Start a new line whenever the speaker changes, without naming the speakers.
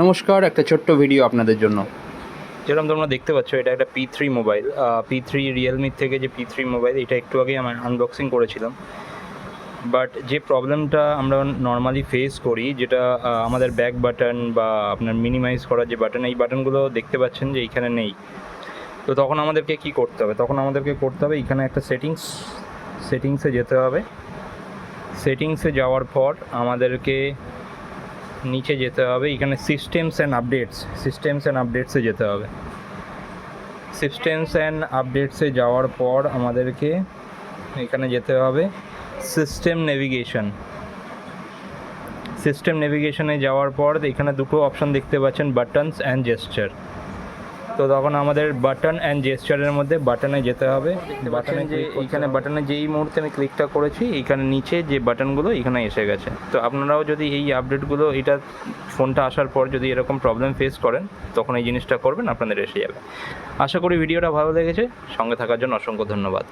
নমস্কার, একটা ছোট্ট ভিডিও আপনাদের জন্য। যেরকম তোমরা দেখতে পাচ্ছ, এটা একটা P3 মোবাইল। P3 রিয়েলমির থেকে যে P3 মোবাইল, এটা একটু আগেই আমি আনবক্সিং করেছিলাম। বাট যে প্রবলেমটা আমরা নর্মালি ফেস করি, যেটা আমাদের ব্যাক বাটন বা আপনার মিনিমাইজ করার যে বাটন, এই বাটনগুলো দেখতে পাচ্ছেন যে এইখানে নেই। তো তখন আমাদেরকে কি করতে হবে? এখানে একটা সেটিংসে যেতে হবে। সেটিংসে যাওয়ার পর আমাদেরকে নিচে যেতে হবে, এখানে সিস্টেমস অ্যান্ড আপডেটসে যেতে হবে। সিস্টেমস অ্যান্ড আপডেটসে যাওয়ার পর আমাদেরকে এখানে যেতে হবে সিস্টেম নেভিগেশনে যাওয়ার পর এখানে দুটো অপশান দেখতে পাচ্ছেন, বাটনস অ্যান্ড জেস্চার। তো তখন আমাদের বাটন অ্যান্ড জেস্চারের মধ্যে বাটনে যেতে হবে। বাটনে যেই মুহূর্তে আমি ক্লিকটা করেছি, এইখানে নিচে যে বাটনগুলো এখানে এসে গেছে। তো আপনারাও যদি এই আপডেটগুলো, এটা ফোনটা আসার পর যদি এরকম প্রবলেম ফেস করেন, তখন এই জিনিসটা করবেন, আপনাদের এসে যাবে। আশা করি ভিডিওটা ভালো লেগেছে। সঙ্গে থাকার জন্য অসংখ্য ধন্যবাদ।